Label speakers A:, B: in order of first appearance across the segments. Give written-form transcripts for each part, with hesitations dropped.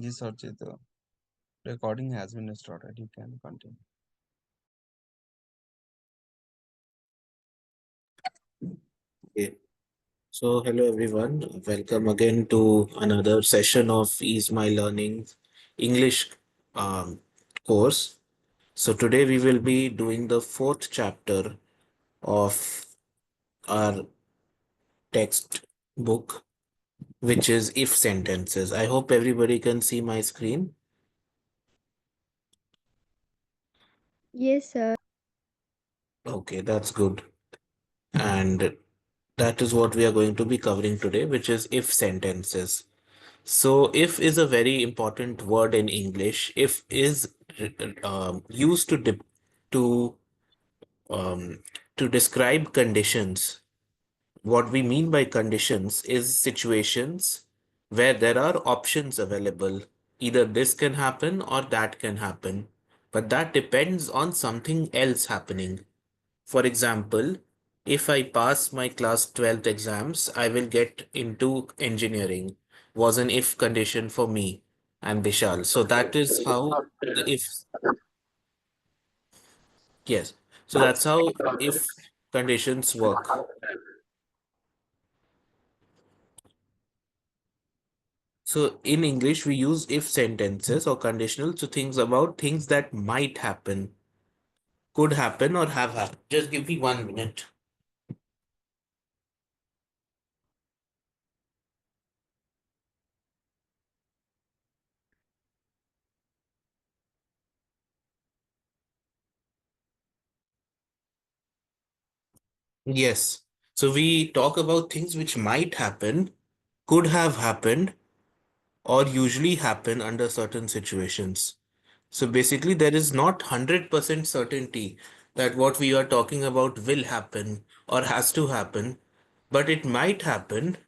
A: Yes, Archit, the recording has been started. You can continue.
B: Okay. So, hello everyone. Welcome again to another session of EasyMyLearning English um, course. So, today we will be doing the fourth chapter of our text book, which is if sentences. I hope everybody can see my screen.
C: Yes, sir.
B: Okay, that's good. And that is what we are going to be covering today, which is if sentences. So, if is a very important word in English. If is used to um, to describe conditions. What we mean by conditions is situations where there are options available. Either this can happen or that can happen, but that depends on something else happening. For example, if I pass my class 12th exams, I will get into engineering, was an if condition for me and Vishal. So that is how the if, yes. So that's how if conditions work. So in English, we use if sentences or conditional to things about things that might happen, could happen, or have happened. Just give me 1 minute. Yes. So we talk about things which might happen, could have happened, or usually happen under certain situations. So basically, there is not 100% certainty that what we are talking about will happen or has to happen, but it might happen.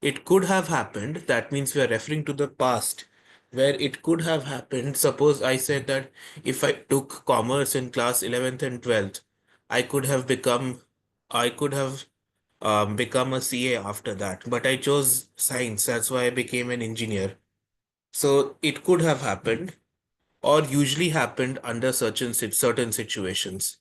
B: It could have happened. That means we are referring to the past where it could have happened. Suppose I said that if I took commerce in class 11th and 12th, I could have become, I could have become a CA after that, but I chose science. That's why I became an engineer. So it could have happened or usually happened under certain situations.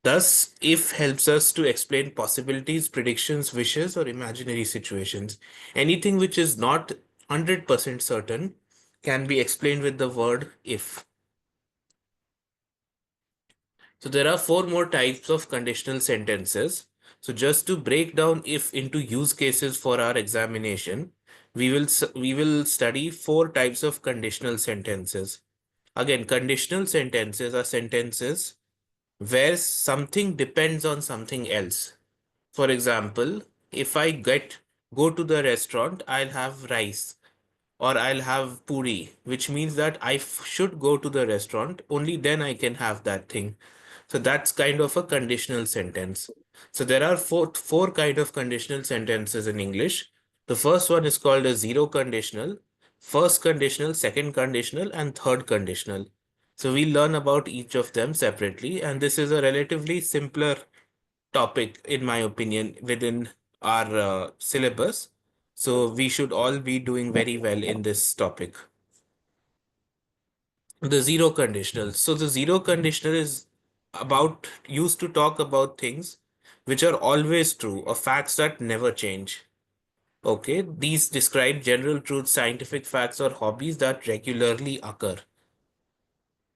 B: Thus, if helps us to explain possibilities, predictions, wishes, or imaginary situations. Anything which is not 100% certain can be explained with the word if. So there are four more types of conditional sentences. So just to break down if into use cases for our examination, we will study four types of conditional sentences. Again, conditional sentences are sentences where something depends on something else. For example, if I go to the restaurant, I'll have rice or I'll have puri, which means that should go to the restaurant, only then I can have that thing. So that's kind of a conditional sentence. So there are four kind of conditional sentences in English. The first one is called a zero conditional, first conditional, second conditional, and third conditional. So we learn about each of them separately, and this is a relatively simpler topic, in my opinion, within our syllabus. So we should all be doing very well in this topic. The zero conditional. So the zero conditional is about used to talk about things which are always true or facts that never change. Okay, these describe general truths, scientific facts, or hobbies that regularly occur.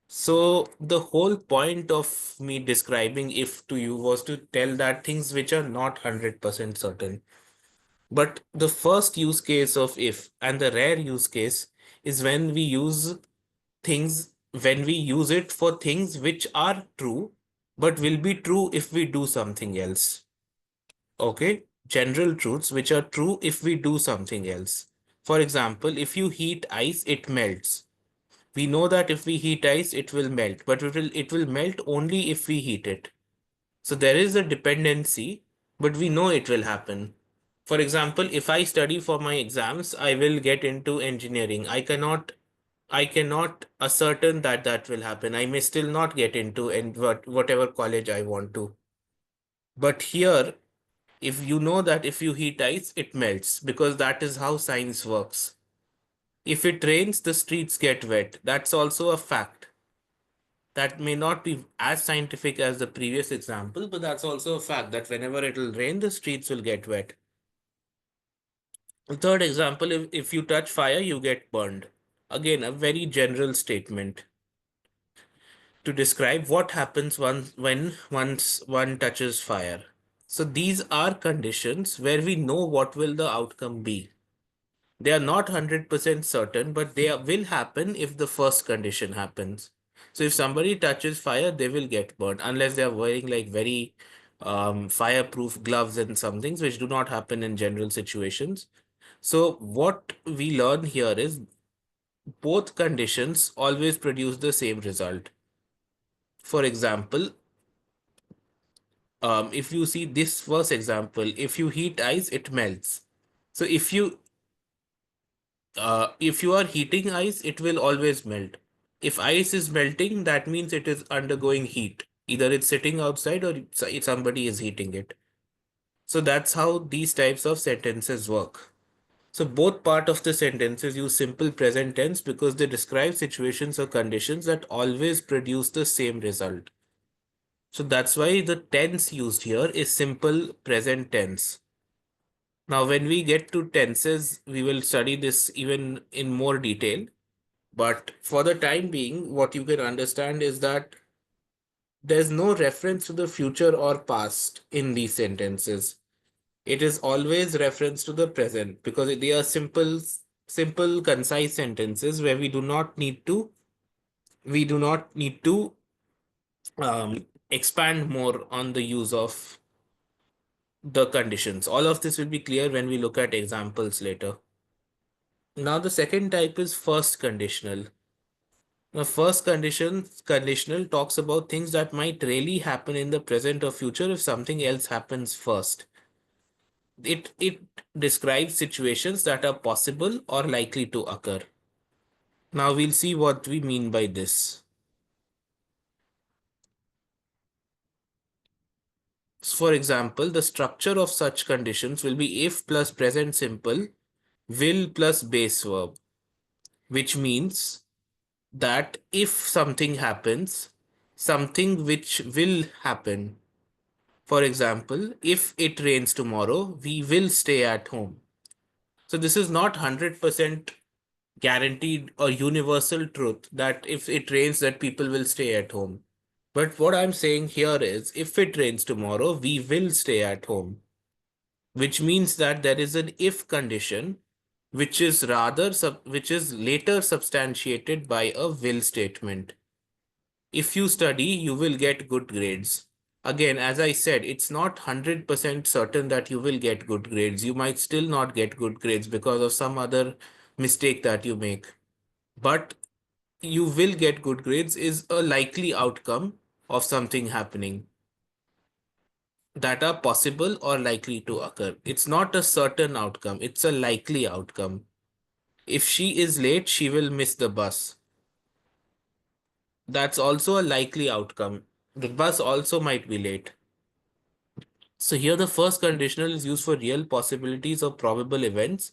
B: So the whole point of me describing if to you was to tell that things which are not 100% certain. But the first use case of if and the rare use case is when we use it for things which are true, but will be true if we do something else. Okay? General truths which are true if we do something else. For example, if you heat ice, it melts. We know that if we heat ice, it will melt, but it will melt only if we heat it. So there is a dependency, but we know it will happen. For example, if I study for my exams, I will get into engineering. I cannot ascertain that that will happen. I may still not get into whatever college I want to. But here, if you know that if you heat ice, it melts because that is how science works. If it rains, the streets get wet. That's also a fact. That may not be as scientific as the previous example, but that's also a fact that whenever it'll rain, the streets will get wet. The third example, if you touch fire, you get burned. Again, a very general statement to describe what happens once one touches fire. So these are conditions where we know what will the outcome be. They are not 100% certain, but will happen if the first condition happens. So if somebody touches fire, they will get burned unless they are wearing like very fireproof gloves and some things which do not happen in general situations. So what we learn here is both conditions always produce the same result. For example, if you see this first example, if you heat ice, it melts. So if you are heating ice, it will always melt. If ice is melting, that means it is undergoing heat. Either it's sitting outside or somebody is heating it. So that's how these types of sentences work. So both part of the sentences use simple present tense because they describe situations or conditions that always produce the same result. So that's why the tense used here is simple present tense. Now, when we get to tenses, we will study this even in more detail. But for the time being, what you can understand is that there's no reference to the future or past in these sentences. It is always reference to the present because they are simple, concise sentences where we do not need to expand more on the use of the conditions. All of this will be clear when we look at examples later. Now, the second type is first conditional. The first conditional talks about things that might really happen in the present or future if something else happens first. It describes situations that are possible or likely to occur. Now we'll see what we mean by this. For example, the structure of such conditions will be if plus present simple, will plus base verb, which means that if something happens, something which will happen. For example, if it rains tomorrow, we will stay at home. So this is not 100% guaranteed or universal truth that if it rains that people will stay at home. But what I'm saying here is if it rains tomorrow, we will stay at home, which means that there is an if condition which is later substantiated by a will statement. If you study, you will get good grades. Again, as I said, it's not 100% certain that you will get good grades. You might still not get good grades because of some other mistake that you make. But you will get good grades is a likely outcome of something happening that are possible or likely to occur. It's not a certain outcome, it's a likely outcome. If she is late, she will miss the bus. That's also a likely outcome. The bus also might be late. So here the first conditional is used for real possibilities or probable events.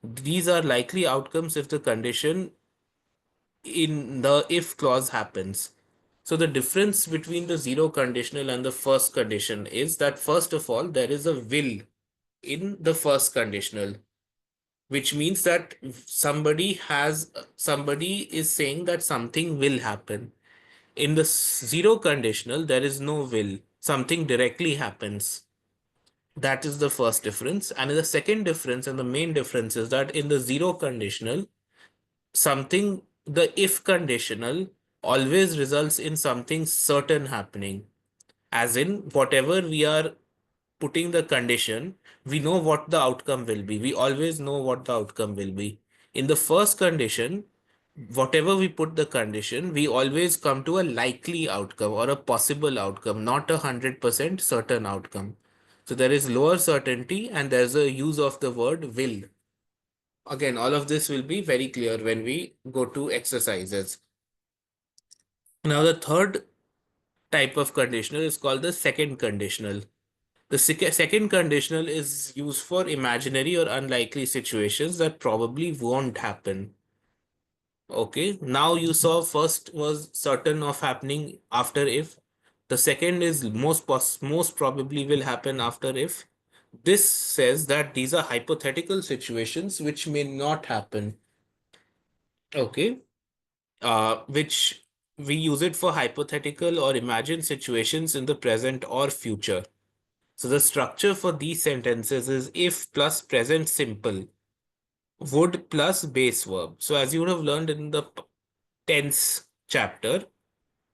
B: These are likely outcomes if the condition in the if clause happens. So the difference between the zero conditional and the first condition is that first of all, there is a will in the first conditional, which means that somebody is saying that something will happen. In the zero conditional, there is no will. Something directly happens. That is the first difference. And the second difference and the main difference is that in the zero conditional, the if conditional always results in something certain happening. As in, whatever we are putting the condition, we know what the outcome will be. We always know what the outcome will be. In the first condition, whatever we put the condition, we always come to a likely outcome or a possible outcome, not 100% certain outcome. So there is lower certainty and there's a use of the word will. Again, all of this will be very clear when we go to exercises. Now, the third type of conditional is called the second conditional. The second conditional is used for imaginary or unlikely situations that probably won't happen. Okay, now you saw first was certain of happening after if. The second is most probably will happen after if. This says that these are hypothetical situations which may not happen. Okay, which we use it for hypothetical or imagined situations in the present or future. So the structure for these sentences is if plus present simple, would plus base verb. So as you would have learned in the tense chapter,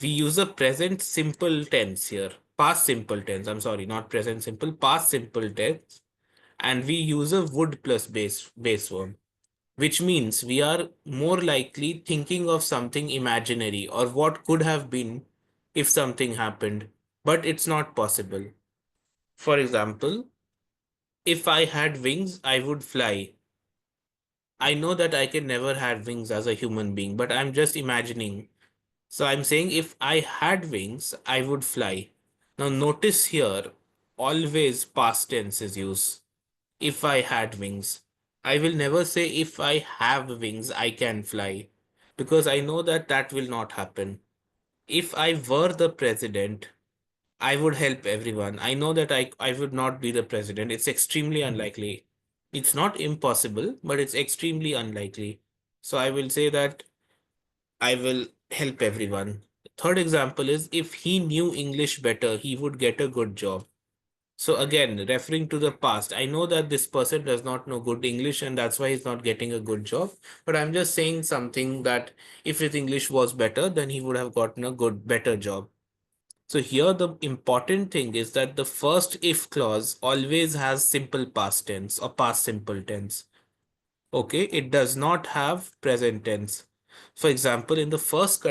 B: we use a present simple tense here. Past simple tense. I'm sorry, not present simple, past simple tense. And we use a would plus base verb, which means we are more likely thinking of something imaginary or what could have been if something happened, but it's not possible. For example, if I had wings, I would fly. I know that I can never have wings as a human being, but I'm just imagining. So I'm saying if I had wings, I would fly. Now notice here, always past tense is used. If I had wings. I will never say if I have wings, I can fly. Because I know that that will not happen. If I were the president, I would help everyone. I know that I would not be the president. It's extremely unlikely. It's not impossible, but it's extremely unlikely. So I will say that I will help everyone. Third example is if he knew English better, he would get a good job. So again, referring to the past, I know that this person does not know good English and that's why he's not getting a good job. But I'm just saying something that if his English was better, then he would have gotten a better job. So here the important thing is that the first if clause always has simple past tense or past simple tense. Okay, it does not have present tense. For example, in the first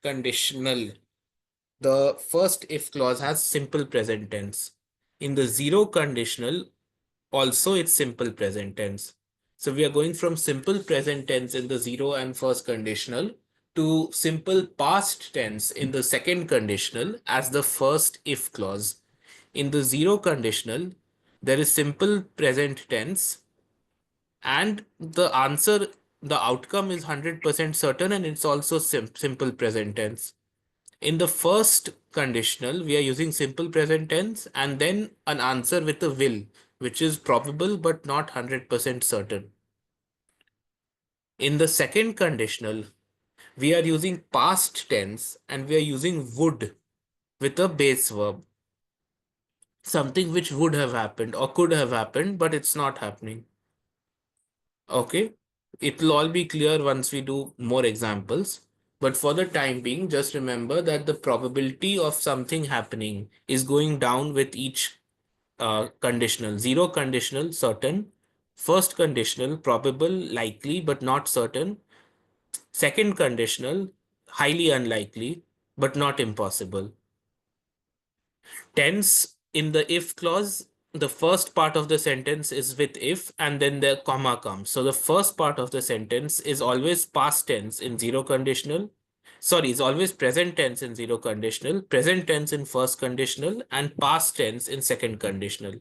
B: conditional, the first if clause has simple present tense. In the zero conditional, also it's simple present tense. So we are going from simple present tense in the zero and first conditional to simple past tense in the second conditional as the first if clause. In the zero conditional, there is simple present tense and the outcome is 100% certain and it's also simple present tense. In the first conditional, we are using simple present tense and then an answer with a will, which is probable but not 100% certain. In the second conditional, we are using past tense and we are using would with a base verb, something which would have happened or could have happened, but it's not happening. Okay, it will all be clear once we do more examples. But for the time being, just remember that the probability of something happening is going down with each conditional. Zero conditional, certain. First conditional, probable, likely, but not certain. Second conditional, highly unlikely, but not impossible. Tense in the if clause, the first part of the sentence is with if and then the comma comes. So the first part of the sentence is always past tense in zero conditional. Sorry, it's always present tense in zero conditional, present tense in first conditional, and past tense in second conditional.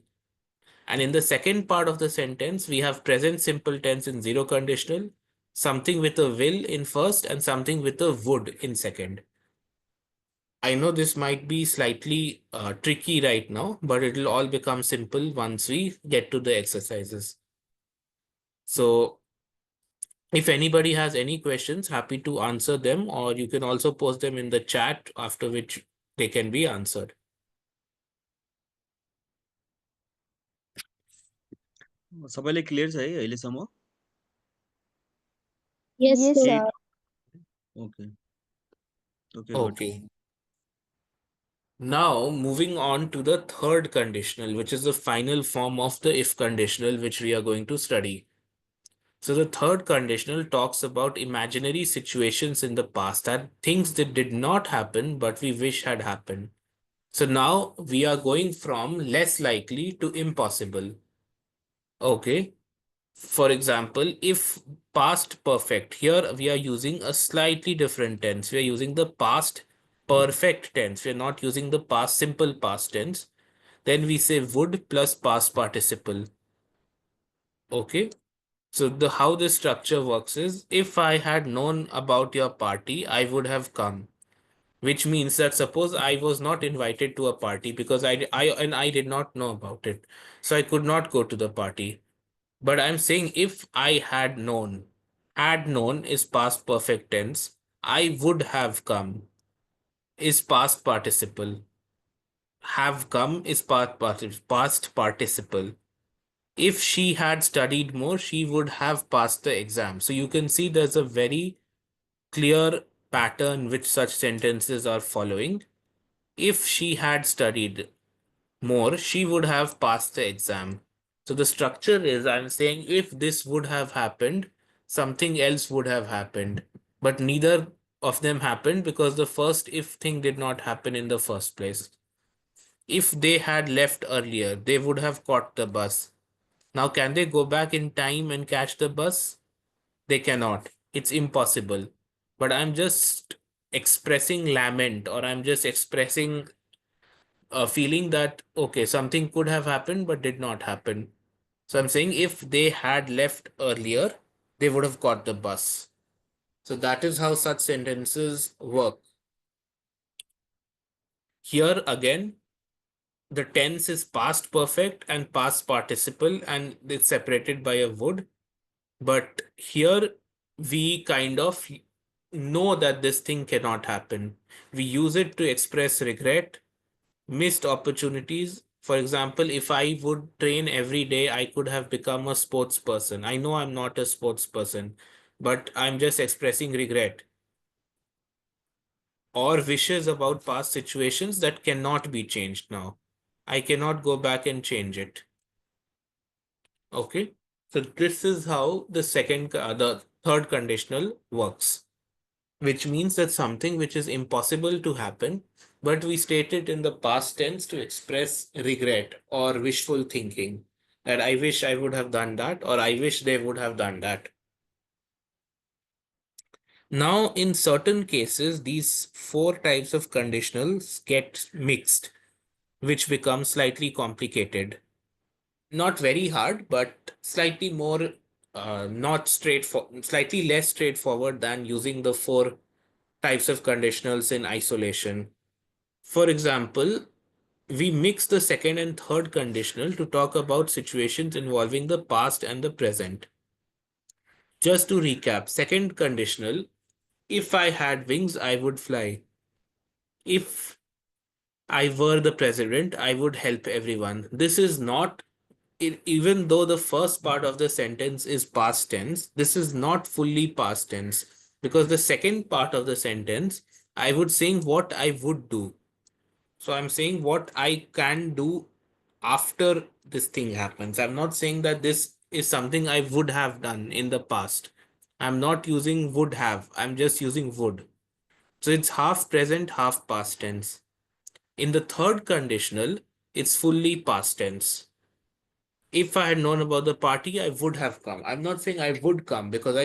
B: And in the second part of the sentence, we have present simple tense in zero conditional, something with a will in first, and something with a would in second. I know this might be slightly tricky right now, but it'll all become simple once we get to the exercises. So if anybody has any questions, happy to answer them, or you can also post them in the chat after which they can be answered.
A: सबैले clear छ है अहिलेसम्म?
C: Yes,
A: के
C: sir.
A: Okay okay good.
B: Okay. Now, moving on to the third conditional, which is the final form of the if conditional, which we are going to study. So, the third conditional talks about imaginary situations in the past, that things that did not happen but we wish had happened. So, now we are going from less likely to impossible. Okay. For example, if past perfect, here we are using a slightly different tense. We are using the past perfect tense. We are not using the past simple past tense. Then we say would plus past participle. Okay. So how this structure works is, if I had known about your party, I would have come. Which means that suppose I was not invited to a party because I did not know about it. So I could not go to the party. But I'm saying if I had known is past perfect tense. I would have come is past participle. Have come is past participle. If she had studied more, she would have passed the exam. So you can see there's a very clear pattern which such sentences are following. If she had studied more, she would have passed the exam. So the structure is, I'm saying if this would have happened, something else would have happened. But neither of them happened because the first if thing did not happen in the first place. If they had left earlier, they would have caught the bus. Now, can they go back in time and catch the bus? They cannot. It's impossible. But I'm just expressing lament, or I'm just expressing a feeling that, okay, something could have happened but did not happen. So I'm saying if they had left earlier, they would have caught the bus. So that is how such sentences work. Here again, the tense is past perfect and past participle, and it's separated by a would. But here we kind of know that this thing cannot happen. We use it to express regret, missed opportunities. For example, if I would train every day, I could have become a sports person. I know I'm not a sports person, but I'm just expressing regret or wishes about past situations that cannot be changed now. I cannot go back and change it. Okay. So this is how the third conditional works, which means that something which is impossible to happen, but we state it in the past tense to express regret or wishful thinking that I wish I would have done that, or I wish they would have done that. Now, in certain cases, these four types of conditionals get mixed, which becomes slightly complicated. Not very hard, but slightly more not straightforward, slightly less straightforward than using the four types of conditionals in isolation. For example, we mix the second and third conditional to talk about situations involving the past and the present. Just to recap, second conditional, if I had wings, I would fly. If I were the president, I would help everyone. This is not, even though the first part of the sentence is past tense, this is not fully past tense because the second part of the sentence, I would saying what I would do. So I'm saying what I can do after this thing happens. I'm not saying that this is something I would have done in the past. I'm not using would have, I'm just using would. So it's half present, half past tense. In the third conditional, it's fully past tense. If I had known about the party, I would have come. I'm not saying I would come because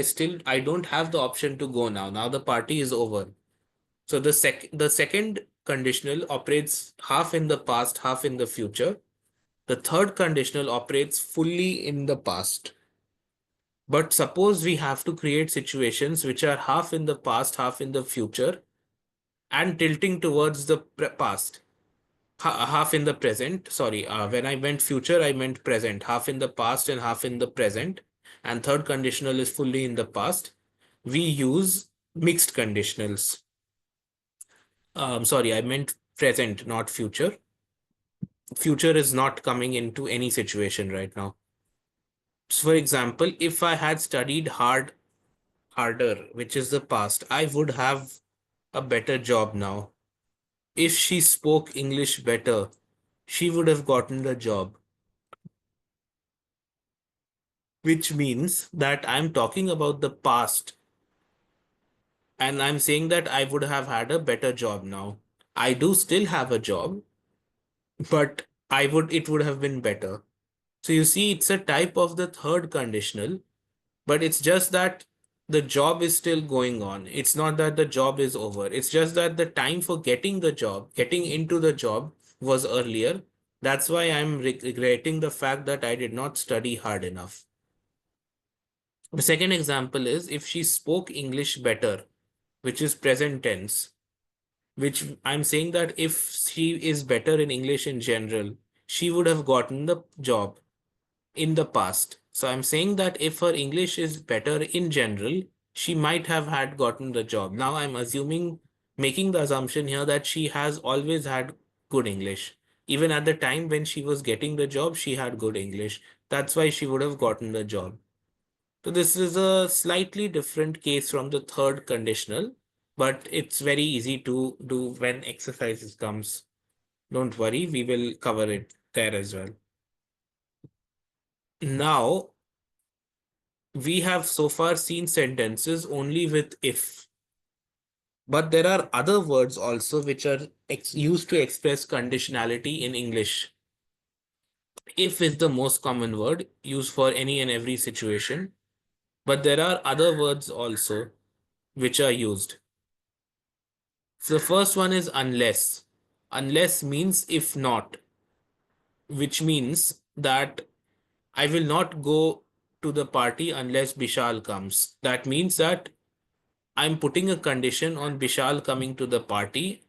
B: I don't have the option to go now. Now the party is over. So the second conditional operates half in the past, half in the future. The third conditional operates fully in the past. But suppose we have to create situations which are half in the past, half in the future, and tilting towards the past. Half in the present. Sorry, when I meant future, I meant present. Half in the past and half in the present. And third conditional is fully in the past. We use mixed conditionals. Sorry, I meant present, not future. Future is not coming into any situation right now. So for example, if I had studied harder, which is the past, I would have a better job now. If she spoke English better, she would have gotten the job. Which means that I'm talking about the past and I'm saying that I would have had a better job now. I do still have a job, but it would have been better. So you see, it's a type of the third conditional, but it's just that the job is still going on. It's not that the job is over. It's just that the time for getting the job, getting into the job was earlier. That's why I'm regretting the fact that I did not study hard enough. The second example is if she spoke English better, which is present tense, which I'm saying that if she is better in English in general, she would have gotten the job in the past. So I'm saying that if her English is better in general, she might have had gotten the job. Now I'm assuming, making the assumption here that she has always had good English. Even at the time when she was getting the job, she had good English. That's why she would have gotten the job. So this is a slightly different case from the third conditional, but it's very easy to do when exercises comes. Don't worry, we will cover it there as well. Now, we have so far seen sentences only with if, but there are other words also which are used to express conditionality in English. If is the most common word used for any and every situation, but there are other words also which are used. So the first one is unless. Unless means if not, which means that I will not go to the party unless Bishal comes. That means that I'm putting a condition on Bishal coming to the party.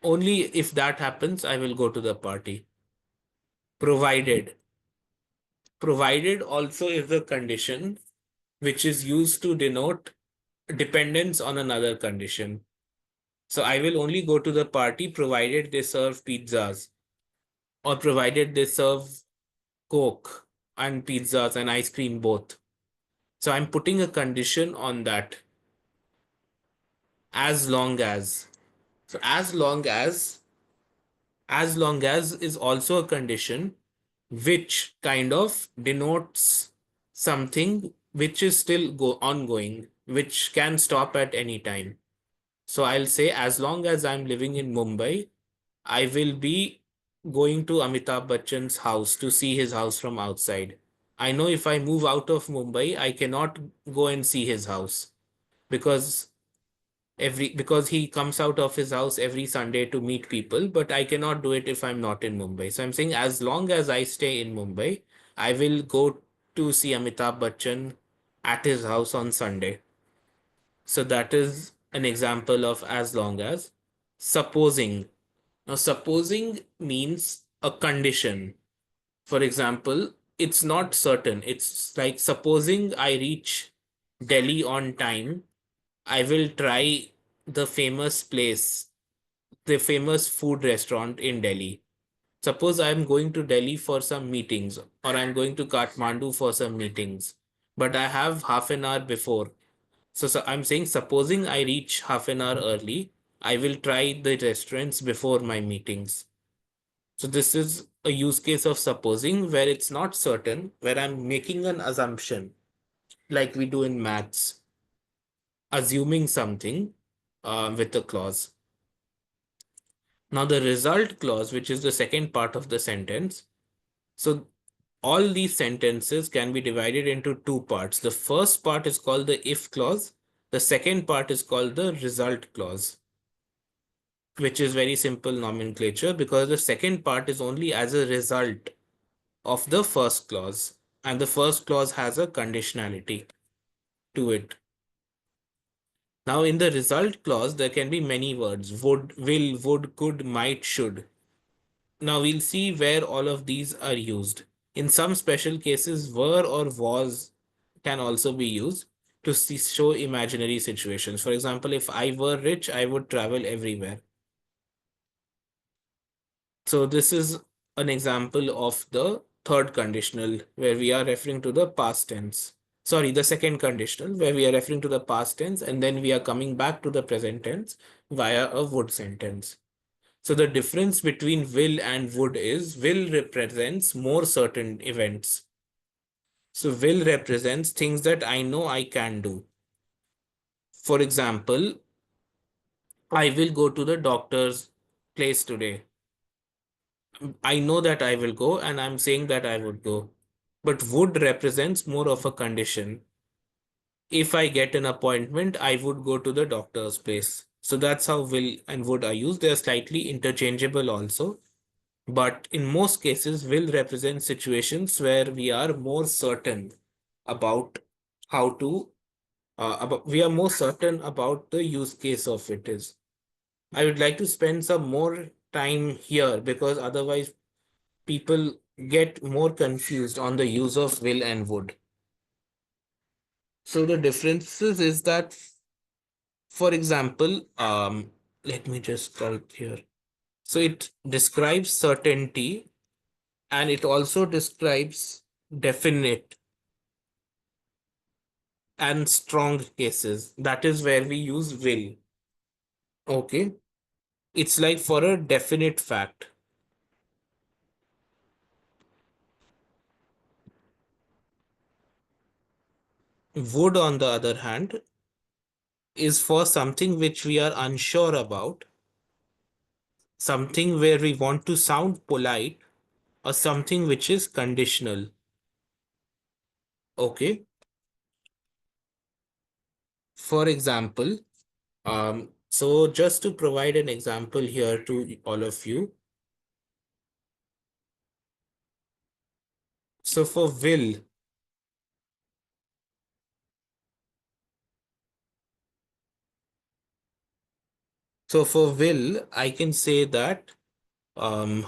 B: Only if that happens, I will go to the party. Provided. Provided also is the condition which is used to denote dependence on another condition. So I will only go to the party provided they serve pizzas or provided they serve Coke and pizzas and ice cream both. So I'm putting a condition on that as long as. So as long as is also a condition which kind of denotes something which is still ongoing, which can stop at any time. So I'll say as long as I'm living in Mumbai, I will be going to Amitabh Bachchan's house to see his house from outside. I know if I move out of Mumbai, I cannot go and see his house because because he comes out of his house every Sunday to meet people, but I cannot do it if I'm not in Mumbai. So I'm saying as long as I stay in Mumbai, I will go to see Amitabh Bachchan at his house on Sunday. So that is an example of as long as. Supposing. Now, supposing means a condition. For example, it's not certain. It's like supposing I reach Delhi on time, I will try the famous place, the famous food restaurant in Delhi. Suppose I'm going to Delhi for some meetings or I'm going to Kathmandu for some meetings, but I have half an hour before. So I'm saying, supposing I reach half an hour early, I will try the restaurants before my meetings. So this is a use case of supposing where it's not certain, where I'm making an assumption, like we do in maths, assuming something with a clause. Now, the result clause, which is the second part of the sentence. So, all these sentences can be divided into two parts. The first part is called the if clause. The second part is called the result clause, which is very simple nomenclature because the second part is only as a result of the first clause, and the first clause has a conditionality to it. Now, in the result clause, there can be many words: would, will, would, could, might, should. Now we'll see where all of these are used. In some special cases, were or was can also be used to show imaginary situations. For example, if I were rich, I would travel everywhere. So this is an example of the third conditional where we are referring to the past tense. Sorry, the second conditional where we are referring to the past tense and then we are coming back to the present tense via a would sentence. So the difference between will and would is will represents more certain events. So will represents things that I know I can do. For example, I will go to the doctor's place today. I know that I will go and I'm saying that I would go. But would represents more of a condition. If I get an appointment, I would go to the doctor's place. So that's how will and would are used. They're slightly interchangeable also. But in most cases, will represent situations where we are more certain about how to we are more certain about the use case of it is. I would like to spend some more time here because otherwise people get more confused on the use of will and would. So the differences is that, for example, let me just write here. So it describes certainty and it also describes definite and strong cases. That is where we use will. Okay. It's like for a definite fact. Would, on the other hand, is for something which we are unsure about, something where we want to sound polite, or something which is conditional. Okay. For example, so just to provide an example here to all of you. So for will, I can say that um,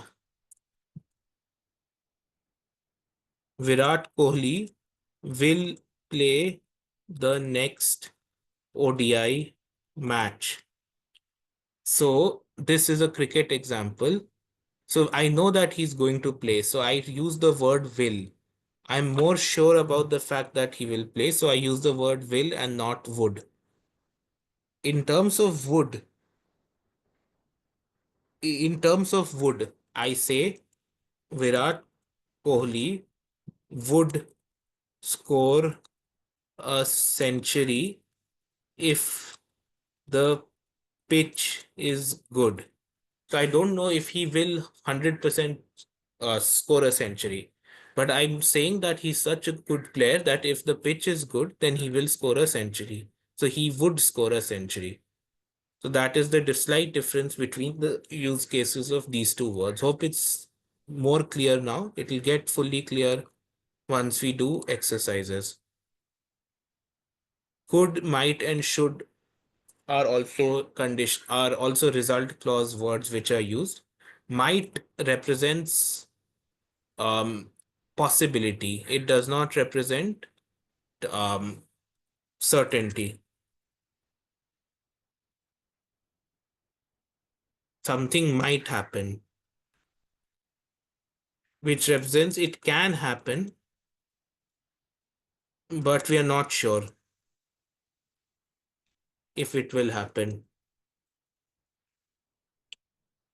B: Virat Kohli will play the next ODI match. So this is a cricket example. So I know that he's going to play. So I use the word will. I'm more sure about the fact that he will play. So I use the word will and not would. In terms of would, I say Virat Kohli would score a century if the pitch is good. So I don't know if he will 100% score a century. But I'm saying that he's such a good player that if the pitch is good, then he will score a century. So he would score a century. So that is the slight difference between the use cases of these two words. Hope it's more clear now. It will get fully clear once we do exercises. Could, might, and should are also result clause words which are used. Might represents possibility. It does not represent um, certainty. Something might happen, which represents it can happen, but we are not sure if it will happen.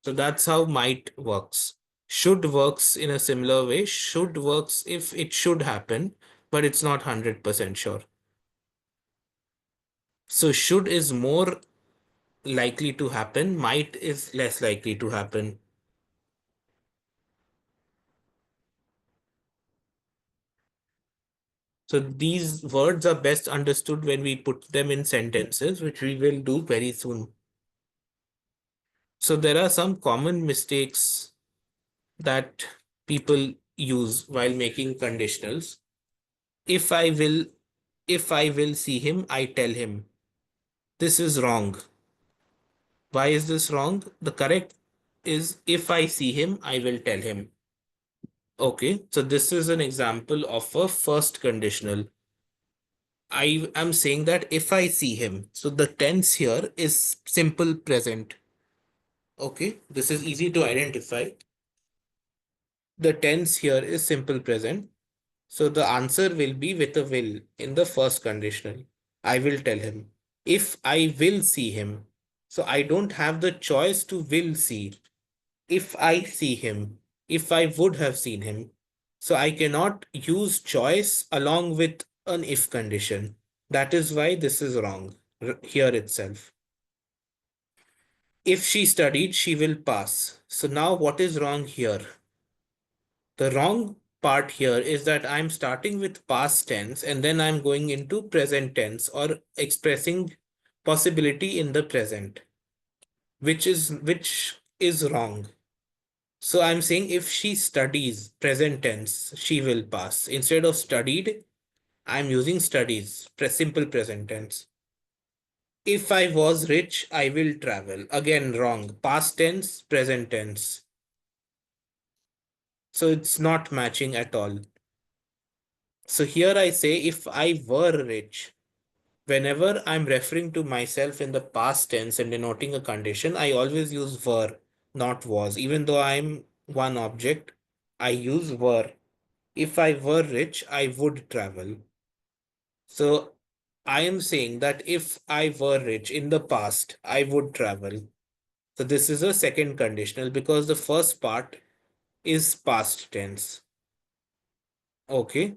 B: So that's how might works. Should works in a similar way. Should works if it should happen, but it's not 100% sure. So should is more likely to happen, might is less likely to happen. So these words are best understood when we put them in sentences, which we will do very soon. So there are some common mistakes that people use while making conditionals. If I will, if I will see him, I tell him. This is wrong. Why is this wrong? The correct is if I see him, I will tell him. Okay, so this is an example of a first conditional. I am saying that if I see him, so the tense here is simple present. Okay, this is easy to identify. The tense here is simple present. So the answer will be with a will in the first conditional. I will tell him. If I will see him. So I don't have the choice to will see. If I see him, if I would have seen him. So I cannot use choice along with an if condition. That is why this is wrong here itself. If she studied, she will pass. So now what is wrong here? The wrong part here is that I'm starting with past tense and then I'm going into present tense or expressing possibility in the present, which is wrong. So I'm saying if she studies present tense, she will pass. Instead of studied, I'm using studies, simple present tense. If I was rich, I will travel. Again, wrong. Past tense, present tense. So it's not matching at all. So here I say, if I were rich. Whenever I'm referring to myself in the past tense and denoting a condition, I always use were, not was. Even though I'm one object, I use were. If I were rich, I would travel. So I am saying that if I were rich in the past, I would travel. So this is a second conditional because the first part is past tense. Okay.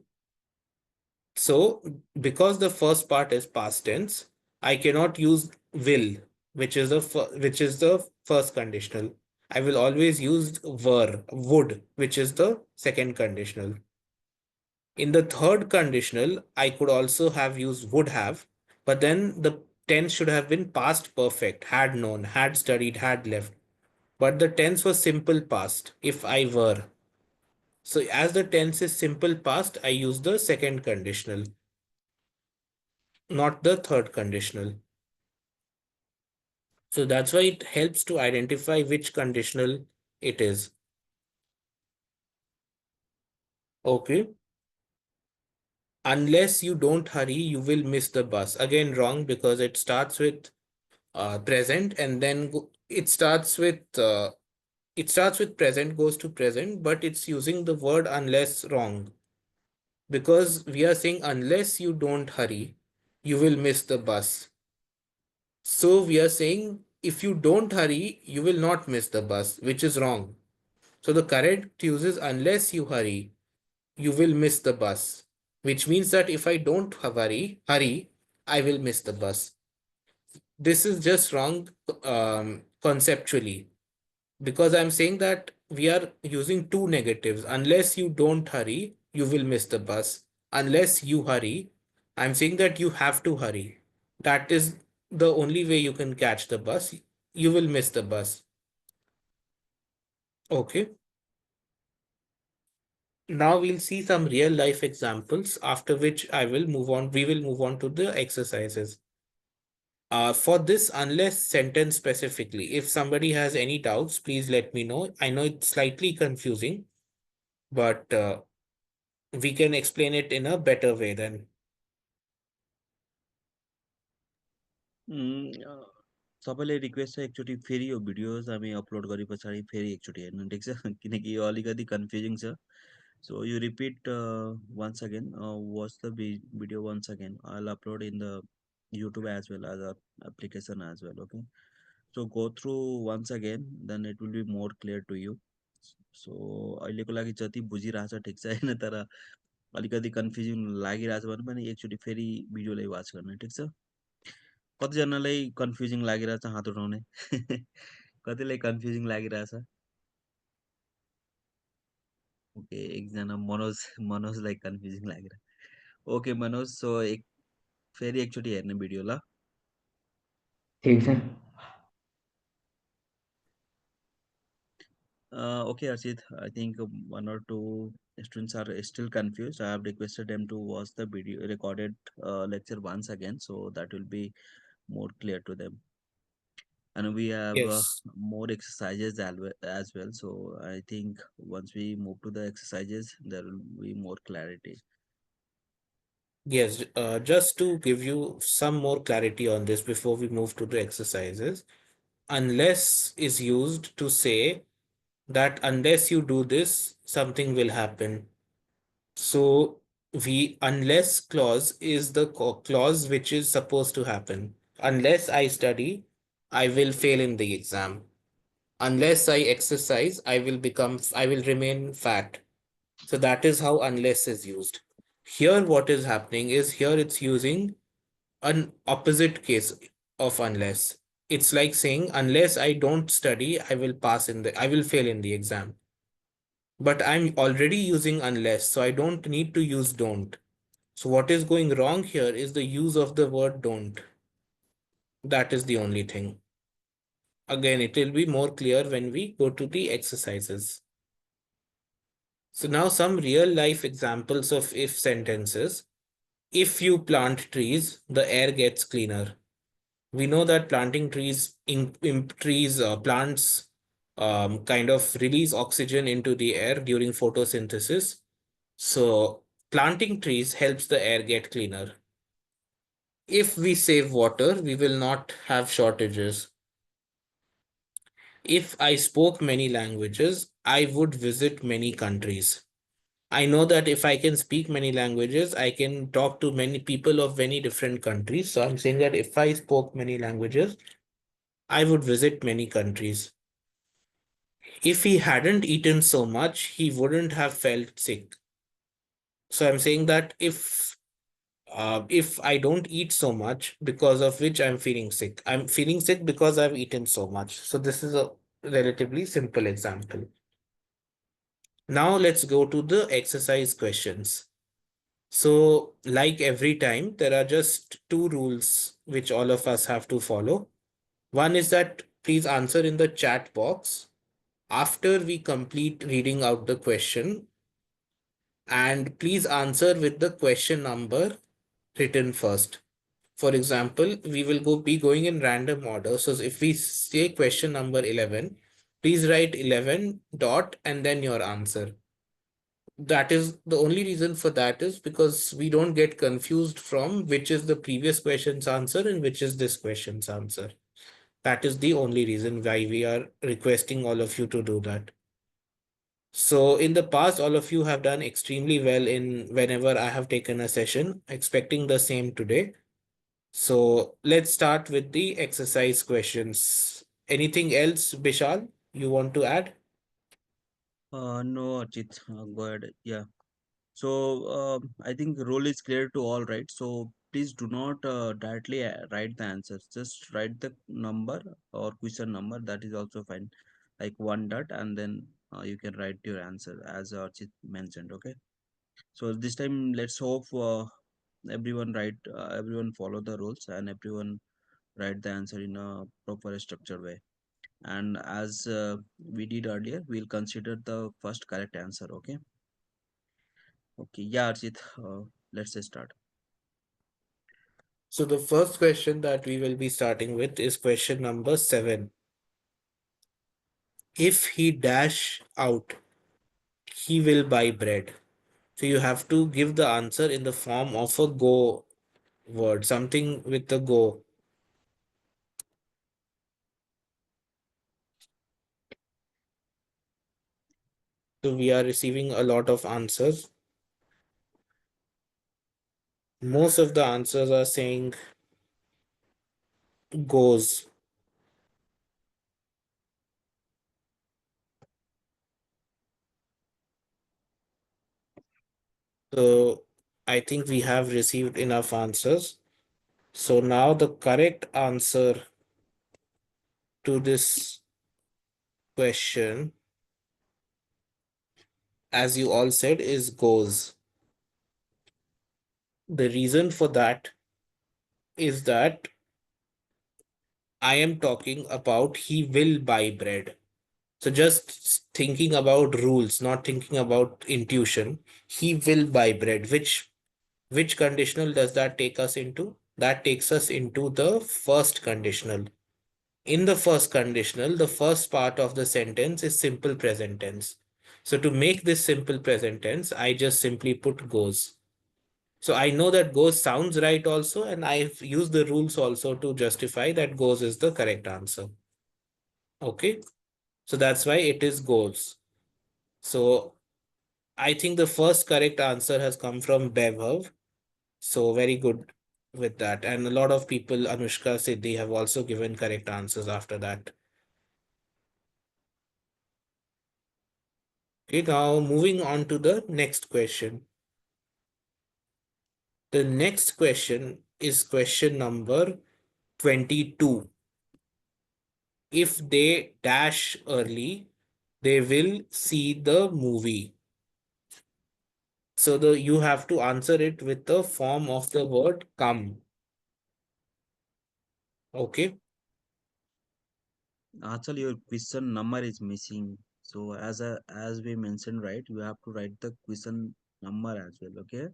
B: So because the first part is past tense, I cannot use will, which is the first conditional. I will always use were, would, which is the second conditional. In the third conditional, I could also have used would have, but then the tense should have been past perfect, had known, had studied, had left. But the tense was simple past, if I were. So as the tense is simple past, I use the second conditional, not the third conditional. So that's why it helps to identify which conditional it is. Okay. Unless you don't hurry, you will miss the bus. Again, wrong because it starts with present and then it starts with present, goes to present, but it's using the word unless wrong because we are saying unless you don't hurry, you will miss the bus. So we are saying if you don't hurry, you will not miss the bus, which is wrong. So the correct use is unless you hurry, you will miss the bus, which means that if I don't hurry, I will miss the bus. This is just wrong conceptually because I'm saying that we are using two negatives. Unless you don't hurry, you will miss the bus. Unless you hurry, I'm saying that you have to hurry. That is the only way you can catch the bus. You will miss the bus. Okay. Now we'll see some real life examples, after which we will move on to the exercises. For this unless sentence specifically, if somebody has any doubts, please let me know. I know it's slightly confusing, but we can explain it in a better way then.
A: तपाईँले request चाहिँ एकचोटि फेरि यो videos हामी upload गरे पछाडि फेरि एकचोटि हेर्नु ठिक छ किनकि यो अलिकति कन्फ्युजिङ छ so you repeat once again watch the video once again I will upload in the YouTube as well as application as well okay so go through once again then it will be more clear to you so अहिलेको लागि जति बुझिरहेछ ठिक छ होइन तर अलिकति confusing लागिरहेछ भने पनि एकचोटि फेरि भिडियोलाई वाच गर्नु ठिक छ कतिजनालाई कन्फ्युजिङ लागिरहेछ हात उठाउने कतिलाई कन्फ्युजिङ लागिरहेछ ओके एकजना मनोजलाई कन्फ्युजिङ लागिरहेछ ओके मनोज सो फेरि एकचोटि हेर्ने भिडियो ल
D: ठीक है
A: Okay, Archit, I think one or two students are still confused. I have requested them to watch the video recorded lecture once again, so that will be more clear to them. And we have
B: Yes.
A: more exercises as well. So I think once we move to the exercises, there will be more clarity.
B: Yes, just to give you some more clarity on this before we move to the exercises, unless is used to say that unless you do this, something will happen. So unless clause is the clause which is supposed to happen. Unless I study, I will fail in the exam. Unless I exercise, I will remain fat. So that is how unless is used. Here, what is happening is here it's using an opposite case of unless. It's like saying, unless I don't study, I will fail in the exam. But I'm already using unless, so I don't need to use don't. So what is going wrong here is the use of the word don't. That is the only thing. Again, it will be more clear when we go to the exercises. So now some real life examples of if sentences. If you plant trees, the air gets cleaner. We know that planting trees plants kind of release oxygen into the air during photosynthesis. So planting trees helps the air get cleaner. If we save water, we will not have shortages. If I spoke many languages, I would visit many countries. I know that if I can speak many languages, I can talk to many people of many different countries. So I'm saying that if I spoke many languages, I would visit many countries. If he hadn't eaten so much, he wouldn't have felt sick. So I'm saying that if I don't eat so much, because of which I'm feeling sick. I'm feeling sick because I've eaten so much. So this is a relatively simple example. Now let's go to the exercise questions. So, like every time, there are just two rules which all of us have to follow. One is that please answer in the chat box after we complete reading out the question, and please answer with the question number written first. For example, we will be going in random order. So if we say question number 11, please write 11 dot and then your answer. That is the only reason for that is because we don't get confused from which is the previous question's answer and which is this question's answer. That is the only reason why we are requesting all of you to do that. So in the past, all of you have done extremely well in whenever I have taken a session, expecting the same today. So let's start with the exercise questions. Anything else, Bishal, you want to add?
A: No, Archit, go ahead. Yeah. So I think rule is clear to all, right? So please do not directly write the answers. Just write the number or question number. That is also fine. Like one dot, and then you can write your answer as Archit mentioned. Okay. So this time, let's hope everyone follow the rules and everyone write the answer in a proper structured way. And as we did earlier, we'll consider the first correct answer. Okay. Okay. Yeah, Archit. Let's start.
B: So the first question that we will be starting with is question number 7. If he dash out, he will buy bread. So you have to give the answer in the form of a go word, something with the go. So we are receiving a lot of answers. Most of the answers are saying goes. So I think we have received enough answers. So now the correct answer to this question, as you all said, is goes. The reason for that is that I am talking about he will buy bread. So just thinking about rules, not thinking about intuition, he will buy bread. Which conditional does that take us into? That takes us into the first conditional. In the first conditional, the first part of the sentence is simple present tense. So to make this simple present tense, I just simply put goes. So I know that goes sounds right also, and I've used the rules also to justify that goes is the correct answer. Okay. So that's why it is goes. So I think the first correct answer has come from Bevhav. So very good with that. And a lot of people, Anushka, Siddhi, have also given correct answers after that. Okay, now moving on to the next question. The next question is question number 22. If they dash early, they will see the movie. So you have to answer it with the form of the word come. Okay.
A: Actually, your question number is missing. So as we mentioned, right, you have to write the question number as well. Okay.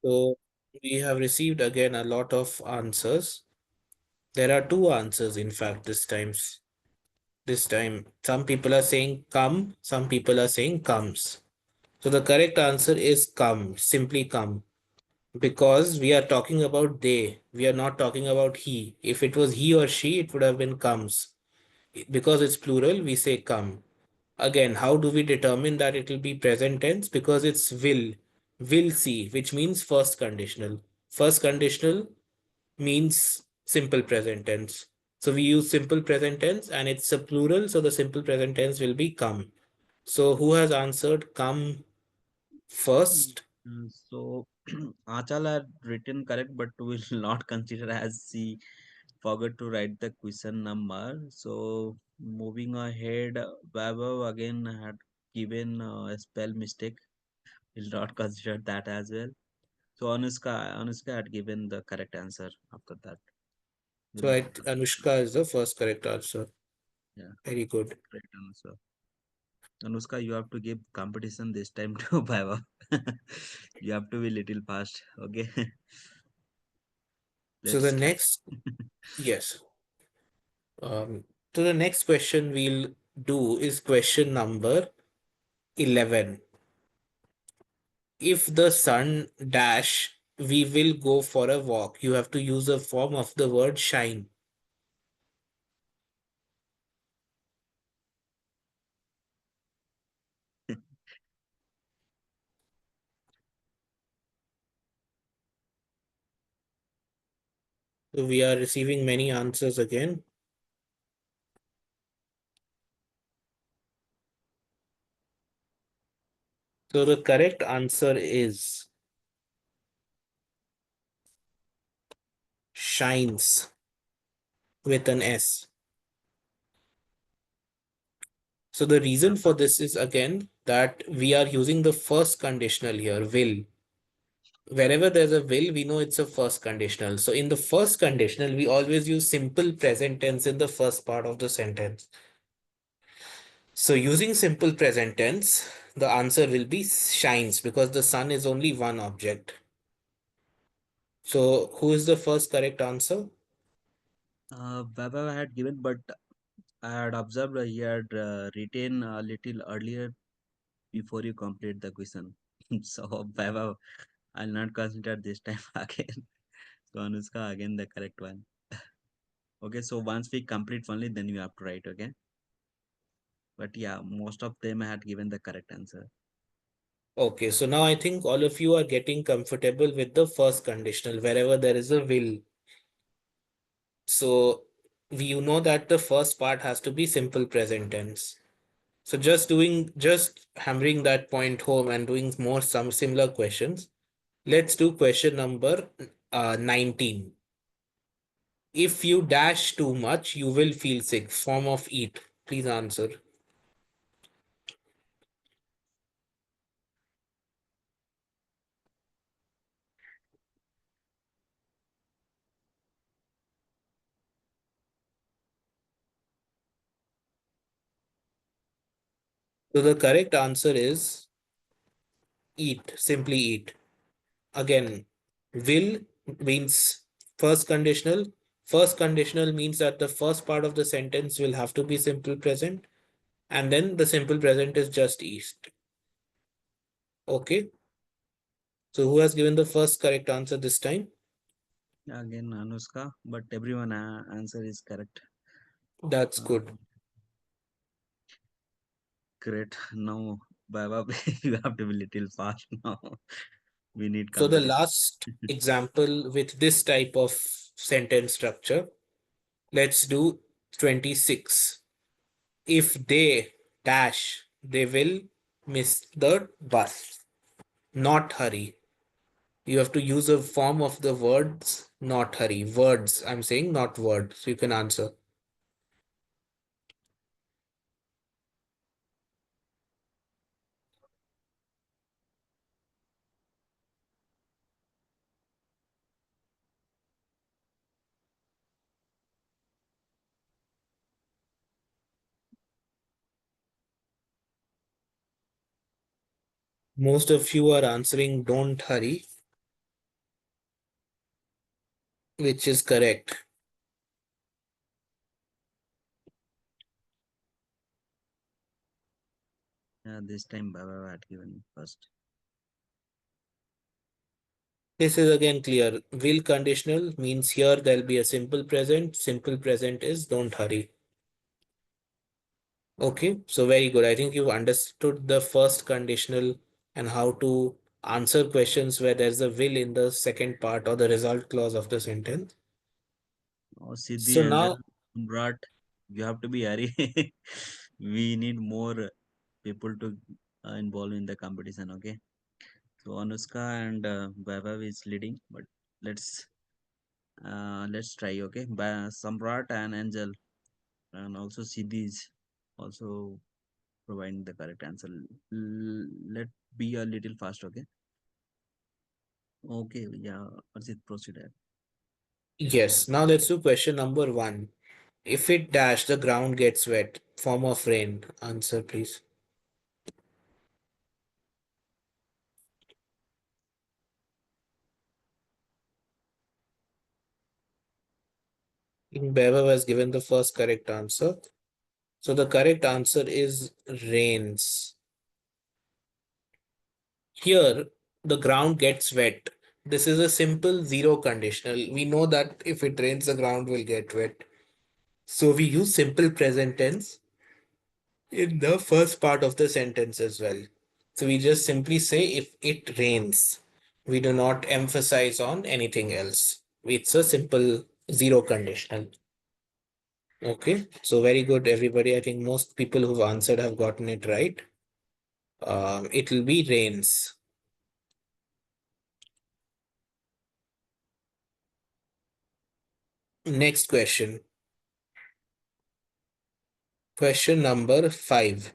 B: So we have received again a lot of answers. There are two answers, in fact, this time. This time, some people are saying come, some people are saying comes. So the correct answer is come, simply come, because we are talking about they. We are not talking about he. If it was he or she, it would have been comes. Because it's plural, we say come. Again, how do we determine that it will be present tense? Because it's will see, which means first conditional. First conditional means simple present tense. So we use simple present tense and it's a plural, so the simple present tense will be come. So who has answered come first?
A: So Achal had written correct, but will not consider as she forgot to write the question number. So moving ahead, Vaibhav again had given a spell mistake. Will not consider that as well. So Anushka had given the correct answer after that. Will
B: So
A: not consider.
B: Anushka is the first correct answer.
A: Yeah,
B: Very good.
A: correct answer. Anushka, you have to give competition this time to Vaibhav. You have to be little fast. Okay,
B: So
A: let's
B: the
A: start.
B: next, yes. So the next question we'll do is question number 11. If the sun dash, we will go for a walk. You have to use a form of the word shine. So we are receiving many answers again. So the correct answer is shines with an S. So the reason for this is again that we are using the first conditional here, will. Wherever there's a will, we know it's a first conditional. So in the first conditional, we always use simple present tense in the first part of the sentence. So using simple present tense, the answer will be shines because the sun is only one object. So who is the first correct answer?
A: Vaibhav had given, but I had observed he had written a little earlier before you complete the question. So Vaibhav, I'll not consider this time again. So Anushka again the correct one. Okay, so once we complete only, then you have to write. Okay, but yeah, most of them had given the correct answer.
B: Okay, so now I think all of you are getting comfortable with the first conditional wherever there is a will. So you know that the first part has to be simple present tense. So just hammering that point home and doing more some similar questions. Let's do question number 19. If you dash too much, you will feel sick. Form of eat. Please answer. So the correct answer is eat. Simply eat. Again, will means first conditional. First conditional means that the first part of the sentence will have to be simple present, and then the simple present is just east. Okay. So who has given the first correct answer this time?
A: Again Anushka, but everyone answer is correct.
B: That's
A: Uh,
B: good.
A: Great. Now, Vaibhav, you have to be little fast now. We need
B: So the
A: competition.
B: last example with this type of sentence structure, let's do 26. If they dash, they will miss the bus. Not hurry. You have to use a form of the words not hurry. Words. I'm saying not word. So you can answer. Most of you are answering don't hurry, which is correct.
A: Yeah, this time Baba had given first.
B: This is again clear. Will conditional means here there'll be a simple present. Simple present is don't hurry. Okay, so very good. I think you've understood the first conditional and how to answer questions where there's a will in the second part or the result clause of the sentence.
A: Oh, Siddhi,
B: So
A: Angel,
B: now,
A: Samrat, you have to be Ari. We need more people to involve in the competition. Okay. So Anushka and Vaibhav is leading, but let's let's try. Okay. Samrat and Angel and also Siddhi is also providing the correct answer. Let be a little fast. Okay. Okay. Yeah. Arjit, proceed ahead.
B: yes, now let's do question number one. If it dash, the ground gets wet. Form of rain. Answer, please. Bever has given the first correct answer. So the correct answer is rains. Here, the ground gets wet. This is a simple zero conditional. We know that if it rains, the ground will get wet. So we use simple present tense in the first part of the sentence as well. So we just simply say if it rains. We do not emphasize on anything else. It's a simple zero conditional. Okay, so very good, everybody. I think most people who've answered have gotten it right. It will be rains. Next question. Question number 5.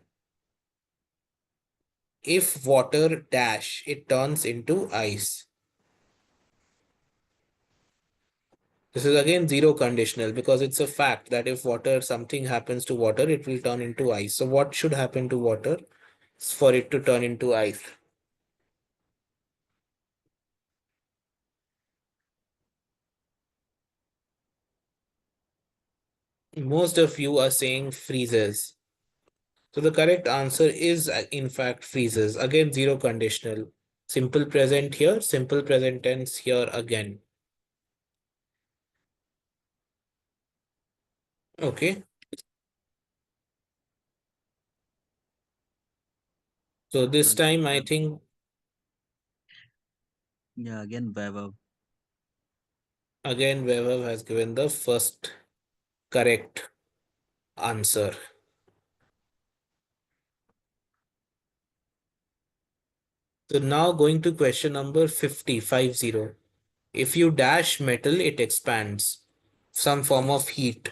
B: If water dash, it turns into ice. This is again zero conditional because it's a fact that if water, something happens to water, it will turn into ice. So what should happen to water for it to turn into ice? Most of you are saying freezes. So the correct answer is in fact freezes. Again, zero conditional. Simple present here, simple present tense here again. Okay. So this
A: Again,
B: time I think
A: yeah, again Vaibhav.
B: again Weber has given the first correct answer. So now going to question number 50. If you dash metal, it expands. Some form of heat.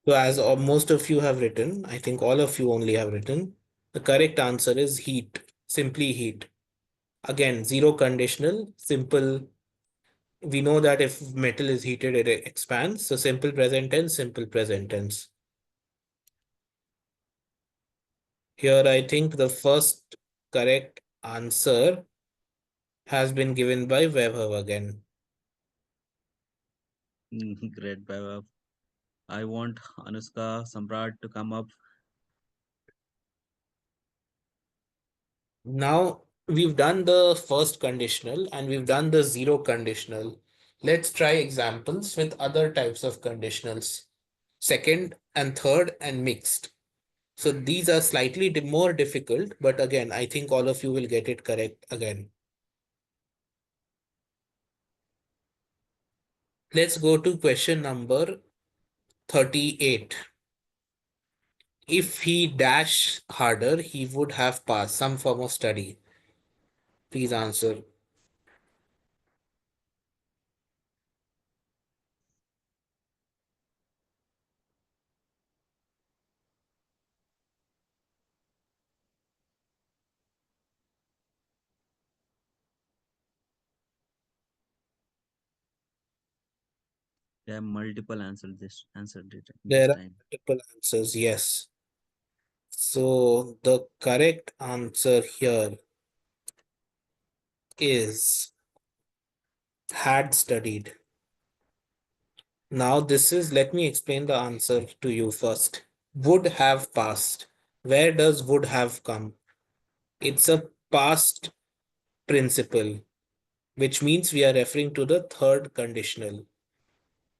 B: So as most of you have written, I think all of you only have written, the correct answer is heat, simply heat. Again, zero conditional, simple. We know that if metal is heated, it expands. So simple present tense, simple present tense. Here, I think the first correct answer has been given by Vaibhav again.
A: Great Vaibhav. I want Anushka, Samrat to come up.
B: Now we've done the first conditional and we've done the zero conditional. Let's try examples with other types of conditionals. Second and third and mixed. So these are slightly more difficult, but again, I think all of you will get it correct again. Let's go to question number 38. If he dash harder, he would have passed some form of study. Please answer.
A: There are multiple answered this
B: There are
A: time.
B: multiple answers, yes. So the correct answer here is had studied. Now, let me explain the answer to you first. Would have passed. Where does would have come? It's a past principle, which means we are referring to the third conditional,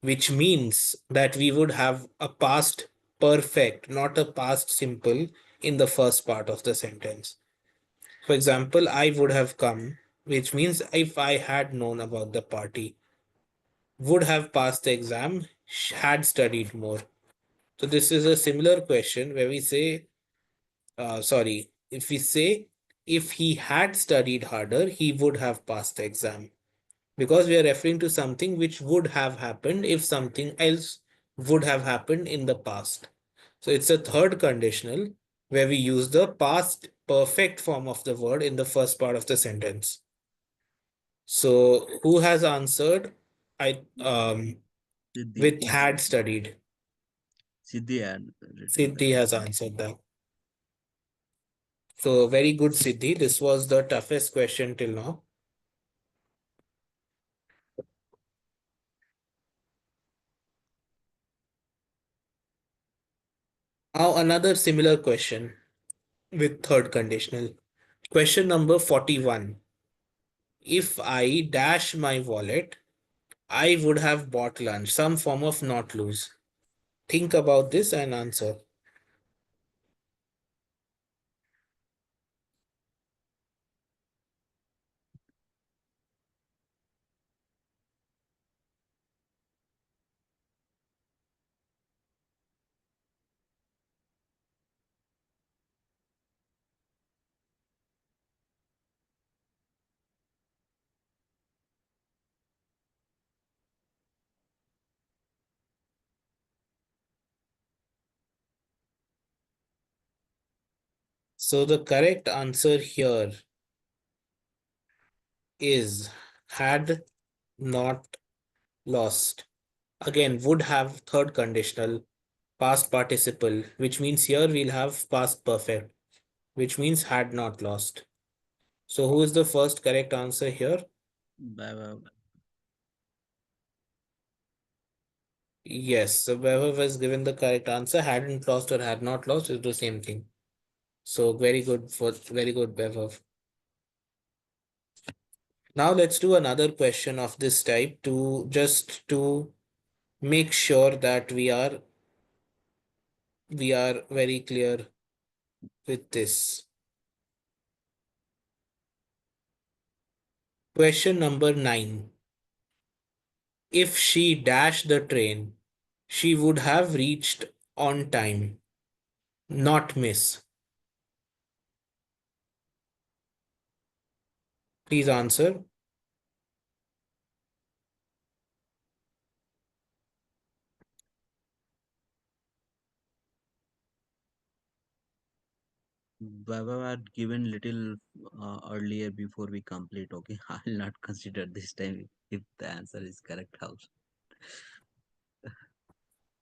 B: which means that we would have a past perfect, not a past simple, in the first part of the sentence. For example, I would have come, which means if I had known about the party, would have passed the exam, had studied more. So this is a similar question where we say, if we say, if he had studied harder, he would have passed the exam. Because we are referring to something which would have happened if something else would have happened in the past. So it's a third conditional where we use the past perfect form of the word in the first part of the sentence. So who has answered? I
A: Siddhi.
B: with had studied.
A: Siddhi had written the
B: Siddhi has
A: answer.
B: answered that. So very good, Siddhi. This was the toughest question till now. Now another similar question with third conditional. Question number 41. If I dash my wallet, I would have bought lunch. Some form of not lose. Think about this and answer. So the correct answer here is had not lost. Again, would have third conditional, past participle, which means here we'll have past perfect, which means had not lost. So who is the first correct answer here?
A: Bye.
B: Yes, so whoever was given the correct answer, hadn't lost or had not lost is the same thing. So very good, Bevav. Now let's do another question of this type to make sure that we are very clear with this. Question number 9. If she dashed the train, she would have reached on time, not miss. Please answer.
A: Baba had given little earlier before we complete. Okay, I'll not consider this time if the answer is correct. House,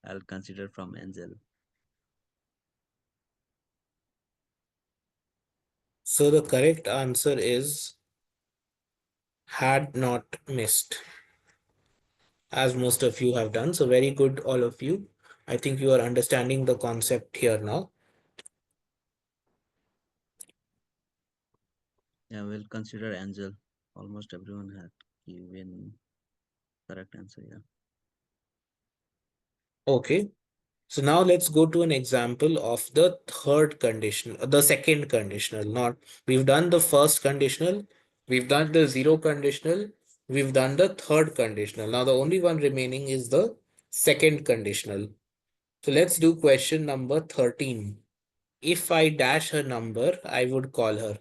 A: I'll consider from Angel.
B: So the correct answer is had not missed, as most of you have done. So very good, all of you. I think you are understanding the concept here now.
A: Yeah, we'll consider Angel. Almost everyone had given correct answer. Yeah.
B: Okay. So now let's go to an example of the third conditional, the second conditional. Not we've done the first conditional, we've done the zero conditional, we've done the third conditional. Now the only one remaining is the second conditional. So let's do question number 13. If I dash her number, I would call her.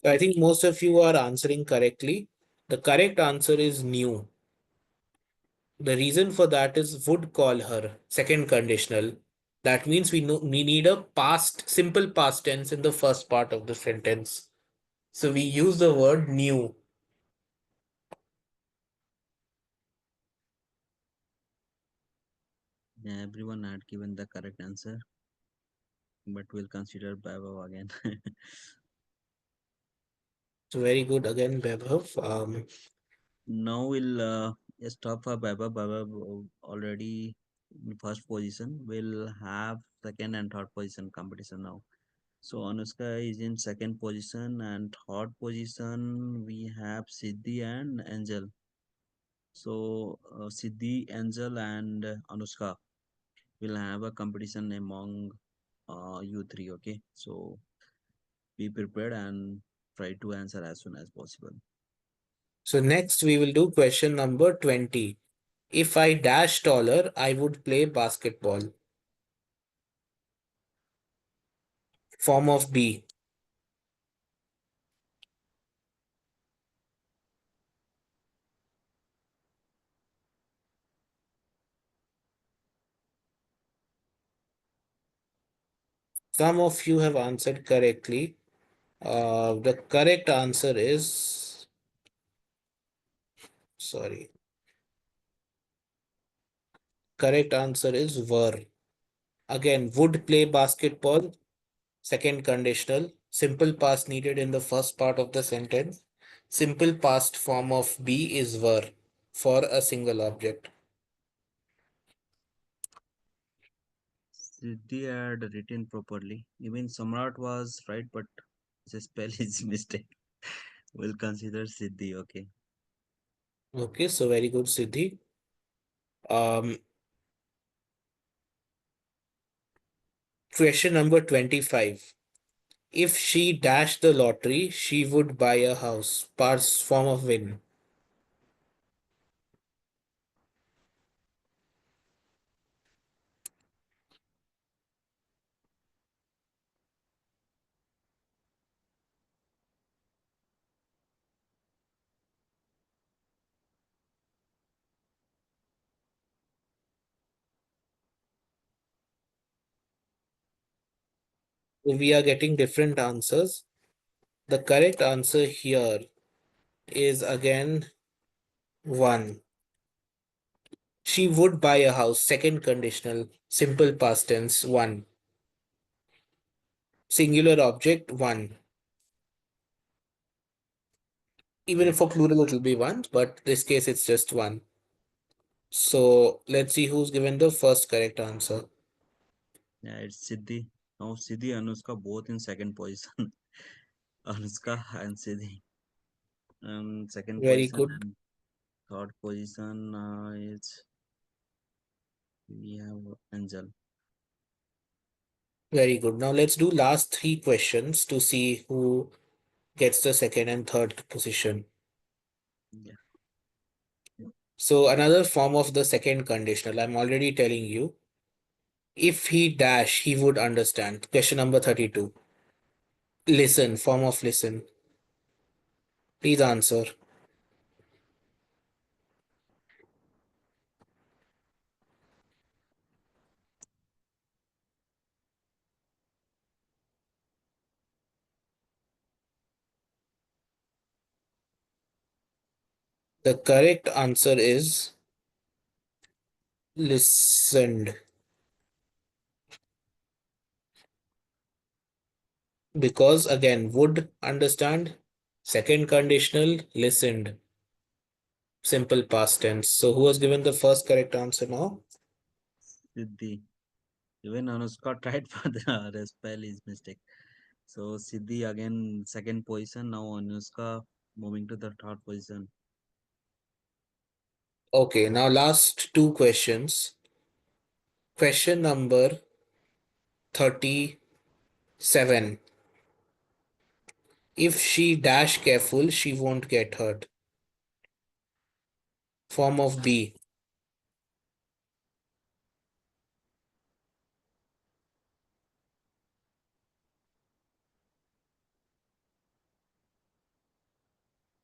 B: So I think most of you are answering correctly. The correct answer is new. The reason for that is would call her, second conditional. That means we need a past, simple past tense in the first part of the sentence. So we use the word knew.
A: Yeah, everyone had given the correct answer, but we'll consider Vaibhav again.
B: So very good again, Vaibhav.
A: Now we'll stop for Vaibhav. Vaibhav already in first position. We'll have second and third position competition now. So Anushka is in second position, and third position we have Siddhi and Angel. So Siddhi, Angel, and Anushka will have a competition among you three. Okay, so be prepared and try to answer as soon as possible.
B: So next we will do question number 20. If I dash taller, I would play basketball. Form of be. Some of you have answered correctly. The correct answer is, sorry, correct answer is were. Again, would play basketball, second conditional, simple past needed in the first part of the sentence. Simple past form of be is were for a single object.
A: Siddhi had written properly. Even Samrat was right, but the spell is mistake. We'll consider Siddhi. Okay.
B: Okay, so very good, Siddhi. Um, Question number 25. If she dashed the lottery, she would buy a house. Past form of win. We are getting different answers. The correct answer here is again 1. She would buy a house. Second conditional. Simple past tense 1. Singular object 1. Even if
A: Great.
B: for plural it will be 1, but this case it's just 1. So let's see who's given the first correct answer.
A: Yeah, it's Siddhi. Now Siddhi and Anushka both in second position. Anushka and Siddhi. Second
B: Very
A: position
B: good.
A: and third position is we have Angel.
B: Very good. Now let's do last 3 questions to see who gets the second and third position.
A: Yeah.
B: So another form of the second conditional, I'm already telling you. If he dash, he would understand. Question number 32. Listen, form of listen. Please answer. The correct answer is listened. Because again, would understand. Second conditional, listened. Simple past tense. So who has given the first correct answer now?
A: Siddhi. Even Anushka tried for the spell is mistake. So Siddhi again second position. Now Anushka moving to the third position.
B: Okay, now last 2 questions. Question number 37. If she dash careful, she won't get hurt. Form of be.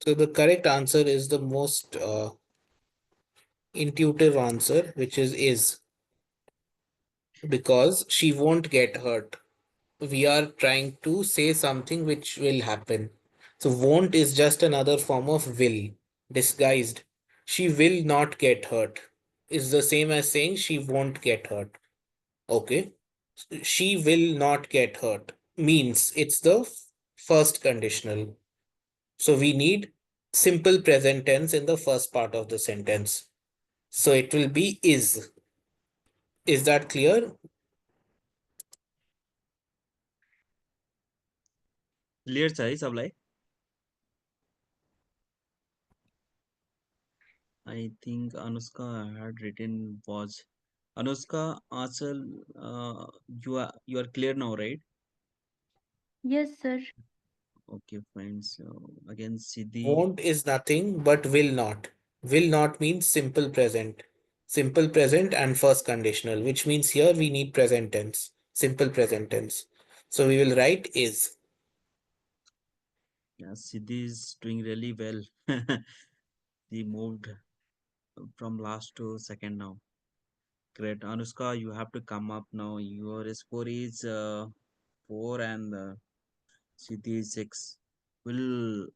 B: So the correct answer is the most intuitive answer, which is, because she won't get hurt. We are trying to say something which will happen. So, won't is just another form of will disguised. She will not get hurt is the same as saying she won't get hurt. Okay. She will not get hurt means it's the first conditional. So, we need simple present tense in the first part of the sentence. So, it will be is. Is that clear?
A: Clear chai sablai. I think Anushka had written was Anushka Achal. You are clear now, right?
C: Yes, sir.
A: Okay, fine. So again, Siddhi.
B: Won't is nothing but will not. Will not means simple present. Simple present and first conditional, which means here we need present tense. Simple present tense. So we will write is.
A: Yeah, Siddhi is doing really well. He moved from last to second now. Great, Anushka. You have to come up now. Your score is 4 and Siddhi is 6. We'll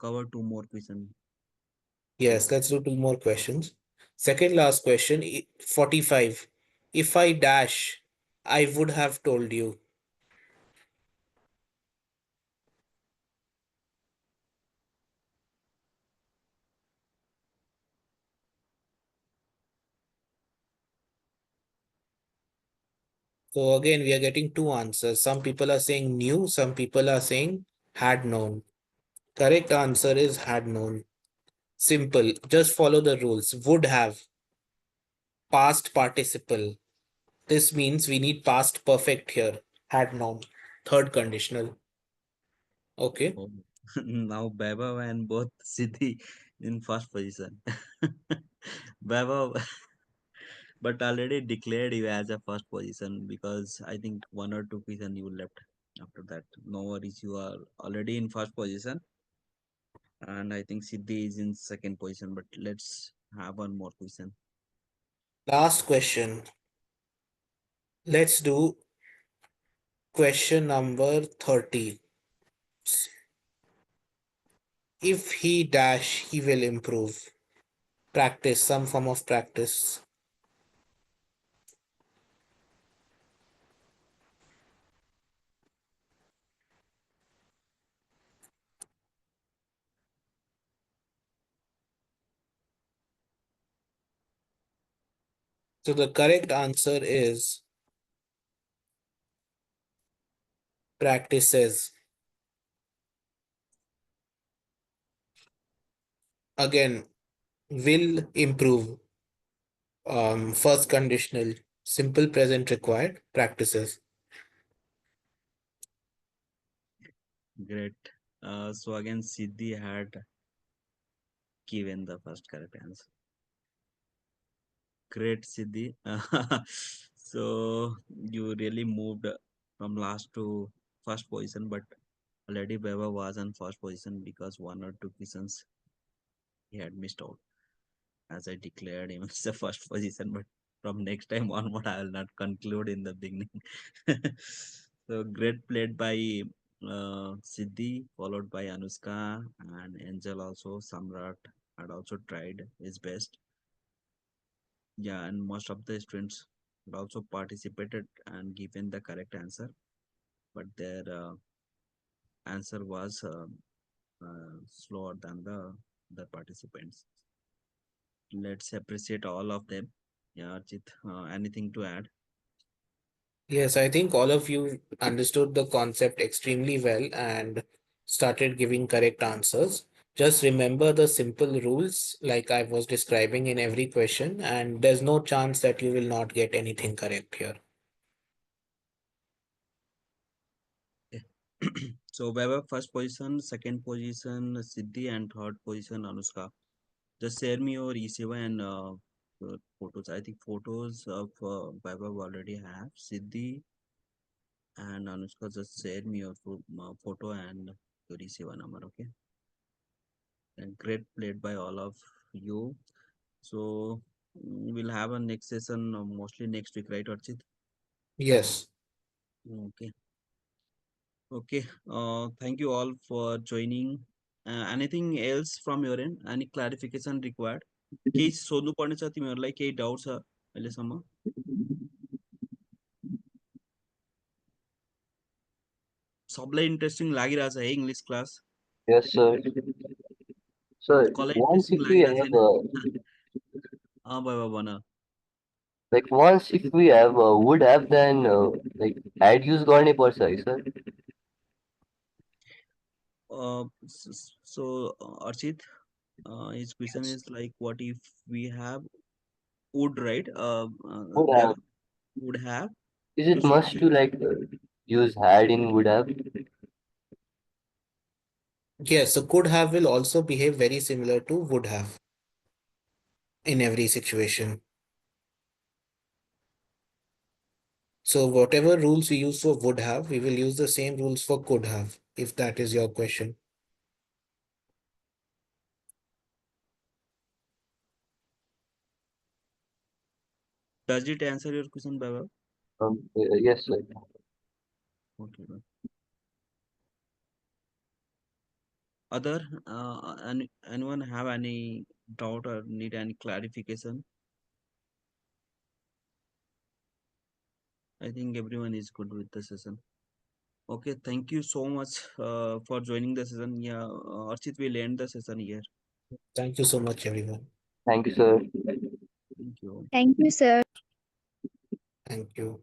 A: cover two more questions.
B: Yes, let's do two more questions. Second last question, 45. If I dash, I would have told you. So again, we are getting two answers. Some people are saying knew, some people are saying had known. Correct answer is had known. Simple. Just follow the rules. Would have. Past participle. This means we need past perfect here. Had known. Third conditional. Okay.
A: Oh, now Baba and both Siddhi in first position. Baba, but already declared you as a first position because I think one or two question you left after that. No worries, you are already in first position, and I think Siddhi is in second position. But let's have one more question.
B: Last question. Let's do question number 30. If he dash, he will improve. Practice, some form of practice. So the correct answer is practices. Again, will improve. First conditional, simple present required, practices.
A: Great. So again, Siddhi had given the first correct answer. Great, Siddhi. So you really moved from last to first position, but already Baba was in first position because one or two questions he had missed out. As I declared him as the first position, but from next time onward, I will not conclude in the beginning. So great played by Siddhi, followed by Anushka and Angel also. Samrat had also tried his best. Yeah, and most of the students had also participated and given the correct answer, but their answer was slower than the participants. Let's appreciate all of them. Yeah, Archit, anything to add?
B: Yes, I think all of you understood the concept extremely well and started giving correct answers. Just remember the simple rules like I was describing in every question, and there's no chance that you will not get anything correct here.
A: Yeah. So Weber first position, second position Siddhi, and third position Anushka. Just share me your ECY and photos. I think photos of Weber already have. Siddhi and Anushka, just share me your photo and your ECY number. Okay. And great played by all of you. So we'll have a next session mostly next week, right, Archit?
B: Yes.
A: Okay. Okay. Thank you all for joining. Anything else from your end? Any clarification required? केही सोध्नुपर्ने छ तिमीहरूलाई केही doubt छ अहिलेसम्म? सबलाई interesting लागिरहेछ है English class?
D: Yes, sir. Sir,
A: कसलाई
D: once
A: इन्ट्रेस्टिङ
D: if we
A: लागिरहेको
D: have
A: छैन? बाबा भन.
D: like once if we have would have then like had use गर्ने पर्छ है sir.
A: So Archit, his question is like, what if we have would, right?
D: Would have.
A: Deva would have
D: Is
A: to
D: it must to
A: substitute.
D: like use had in would have?
B: Yes, so could have will also behave very similar to would have in every situation. So whatever rules we use for would have, we will use the same rules for could have, if that is your question.
A: Does it answer your question, Baba?
D: Yes, sir.
A: Okay. Other, anyone have any doubt or need any clarification? I think everyone is good with the session. Okay, thank you so much for joining the session. Yeah, Archit will end the session here.
B: Thank you so much, everyone.
D: Thank you, sir.
A: Thank you.
E: Thank you, sir.
B: Thank you.